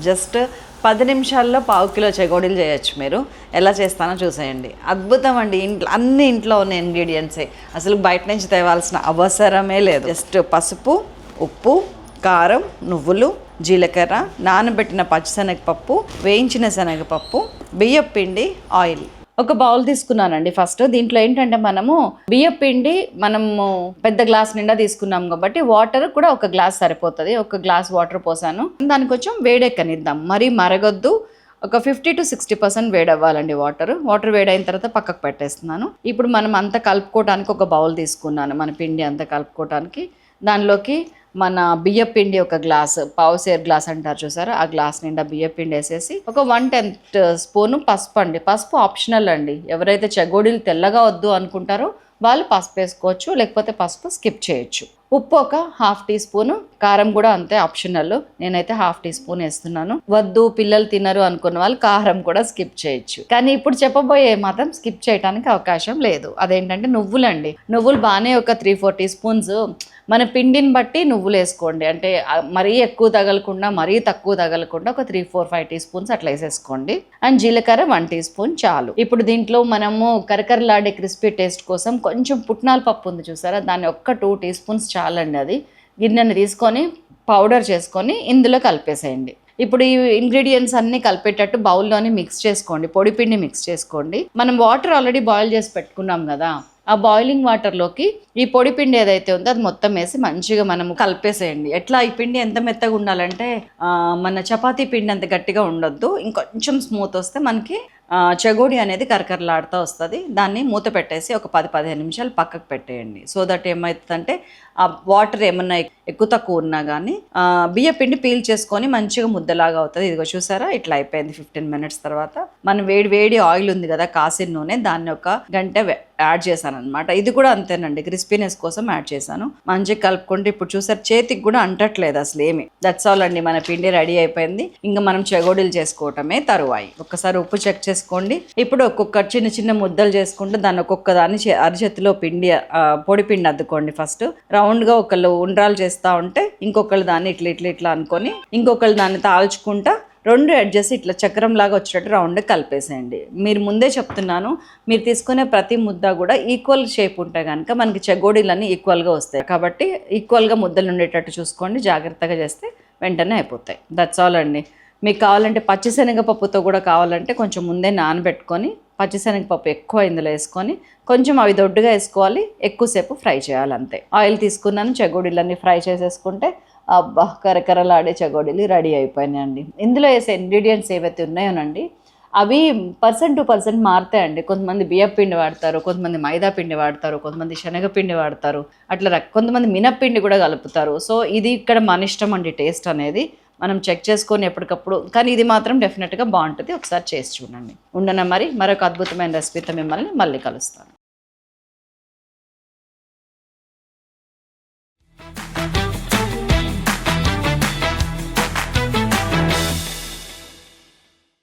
Just 10 నిమిషాల్లో పావు kilo చెగోడీలు చేయొచ్చు. మీరు ఎలా చేస్తానో చూసేయండి. అద్భుతం అండి. ఇంట్లో ఉన్న ఇంగ్రీడియంట్సే, అసలు బయట నుంచి తేవాల్సిన అవసరమే లేదు. జస్ట్ పసుపు, ఉప్పు, కారం, నువ్వులు, జీలకర్ర, నానబెట్టిన పచ్చిశనగపప్పు, వేయించిన శనగపప్పు, బియ్యం పిండి, ఆయిల్. ఒక బౌల్ తీసుకున్నానండి. ఫస్ట్ దీంట్లో ఏంటంటే మనము బియ్యం పిండి పెద్ద గ్లాస్ నిండా తీసుకున్నాం కాబట్టి వాటర్ కూడా ఒక గ్లాస్ సరిపోతుంది. ఒక గ్లాస్ వాటర్ పోసాను. దానికి కొంచెం వేడెక్కనిద్దాం, మరీ మరగొద్దు. ఒక 50 to 60% వేడవ్వాలండి వాటర్ వేడైన తర్వాత పక్కకు పెట్టేస్తున్నాను. ఇప్పుడు మనం అంతా కలుపుకోవడానికి ఒక బౌల్ తీసుకున్నాను. మన పిండి అంతా కలుపుకోవడానికి దానిలోకి మన బియ్యం పిండి ఒక గ్లాస్, పావుసేరు గ్లాస్ అంటారు చూసారా, ఆ గ్లాస్ నిండా బియ్యం పిండి వేసేసి ఒక 1/10 స్పూను పసుపు అండి. పసుపు ఆప్షనల్ అండి. ఎవరైతే చెగోడీలు తెల్లగా వద్దు అనుకుంటారో వాళ్ళు పసుపు వేసుకోవచ్చు, లేకపోతే పసుపు స్కిప్ చేయొచ్చు. ఉప్పు ఒక 1/2 టీ స్పూను, కారం కూడా అంతే ఆప్షనల్. నేనైతే 1/2 టీ స్పూన్ వేస్తున్నాను. వద్దు పిల్లలు తినరు అనుకున్న వాళ్ళు కారం కూడా స్కిప్ చేయొచ్చు. కానీ ఇప్పుడు చెప్పబోయే మాత్రం స్కిప్ చేయడానికి అవకాశం లేదు. అదేంటంటే నువ్వులండి. నువ్వులు బాగానే ఒక 3-4 టీ స్పూన్స్ మన పిండిని బట్టి నువ్వులు వేసుకోండి. అంటే మరీ ఎక్కువ తగలకుండా మరీ తక్కువ తగలకుండా ఒక 3-4-5 టీ స్పూన్స్ అట్లా వేసేసుకోండి. అండ్ జీలకర్ర 1 టీ స్పూన్ చాలు. ఇప్పుడు దీంట్లో మనము కరకరలాడే క్రిస్పీ టేస్ట్ కోసం కొంచెం పుట్నాల పప్పు ఉంది చూసారా, దాన్ని ఒక్క 2 టీ స్పూన్స్ చాలండి. అది గిన్నెని తీసుకొని పౌడర్ చేసుకొని ఇందులో కలిపేసేయండి. ఇప్పుడు ఈ ఇంగ్రీడియంట్స్ అన్నీ కలిపేటట్టు బౌల్లోని మిక్స్ చేసుకోండి. పొడి పిండి మిక్స్ చేసుకోండి. మనం వాటర్ ఆల్రెడీ బాయిల్ చేసి పెట్టుకున్నాం కదా, ఆ బాయిలింగ్ వాటర్లోకి ఈ పొడి పిండి ఏదైతే ఉందో అది మొత్తం వేసి మంచిగా మనం కలిపేసేయండి. ఎట్లా ఈ పిండి ఎంత మెత్తగా ఉండాలంటే మన చపాతీ పిండి అంత గట్టిగా ఉండొద్దు, ఇంకొంచెం స్మూత్ వస్తే మనకి చెగోడి అనేది కరకరలాడుతూ వస్తుంది. దాన్ని మూత పెట్టేసి ఒక 10-15 నిమిషాలు పక్కకు పెట్టేయండి. సో దట్ ఏమవుతుందంటే ఆ వాటర్ ఏమన్నా ఎక్కువ తక్కువ ఉన్నా కానీ బియ్య పిండి పీల్ చేసుకొని మంచిగా ముద్దలాగా అవుతుంది. ఇదిగో చూసారా, ఇట్లా అయిపోయింది. 15 మినిట్స్ తర్వాత మనం వేడి ఆయిల్ ఉంది కదా, కాసిన నూనె, దాన్ని ఒక గంట యాడ్ చేశాను అనమాట. ఇది కూడా అంతేనండి, క్రిస్పీనెస్ కోసం యాడ్ చేశాను. మంచిగా కలుపుకుంటే ఇప్పుడు చూసారు చేతికి కూడా అంటట్లేదు అసలు ఏమి. దట్స్ ఆల్ అండి, మన పిండి రెడీ అయిపోయింది. ఇంకా మనం చెగోడీలు చేసుకోవటమే తరువాయి. ఒక్కసారి ఉప్పు చెక్ చేసుకోండి. ఇప్పుడు ఒక్కొక్క చిన్న చిన్న ముద్దలు చేసుకుంటూ దాన్ని ఒక్కొక్క దాన్ని అరచేతిలో పిండి పొడి పిండి అద్దుకోండి. ఫస్ట్ రౌండ్గా ఒకళ్ళు ఉండ్రాలు చేస్తూ ఉంటే ఇంకొకళ్ళు దాన్ని ఇట్లా అనుకొని ఇంకొకళ్ళు దాన్ని తాల్చుకుంటా 2 ఎడ్జెస్ ఇట్లా చక్రం లాగా వచ్చేటట్టు రౌండ్ కలిపేసేయండి. మీరు ముందే చెప్తున్నాను, మీరు తీసుకునే ప్రతి ముద్ద కూడా ఈక్వల్ షేప్ ఉంటే కనుక మనకి చెగోడీలన్నీ ఈక్వల్గా వస్తాయి. కాబట్టి ఈక్వల్గా ముద్దలు ఉండేటట్టు చూసుకోండి. జాగ్రత్తగా చేస్తే వెంటనే అయిపోతాయి. దట్స్ ఆల్ అండి. మీకు కావాలంటే పచ్చిశనగపప్పుతో కూడా కావాలంటే కొంచెం ముందే నానబెట్టుకొని పచ్చిశనగపప్పు ఎక్కువ ఇందులో వేసుకొని కొంచెం అవి దొడ్డుగా వేసుకోవాలి, ఎక్కువసేపు ఫ్రై చేయాలి అంతే. ఆయిల్ తీసుకున్నాను, చెగోడీలన్నీ ఫ్రై చేసేసుకుంటే అబ్బా కరకరలాడే చెగోడీలు రెడీ అయిపోయినాయండి. ఇందులో వేసే ఇంగ్రీడియంట్స్ ఏవైతే ఉన్నాయోనండి అవి పర్సన్ టు పర్సన్ మారుతాయండి. కొంతమంది బియ్యం పిండి వాడతారు, కొంతమంది మైదా పిండి వాడతారు, కొంతమంది శనగపిండి వాడతారు, అట్లా కొంతమంది మినప్పిండి కూడా కలుపుతారు. సో ఇది ఇక్కడ మన ఇష్టం అండి, టేస్ట్ అనేది మనం చెక్ చేసుకొని ఎప్పటికప్పుడు. కానీ ఇది మాత్రం డెఫినెట్గా బాగుంటుంది, ఒకసారి చేసి చూడండి. ఉండనా మరి మరొక అద్భుతమైన రెసిపీతో మిమ్మల్ని మళ్ళీ కలుస్తాను.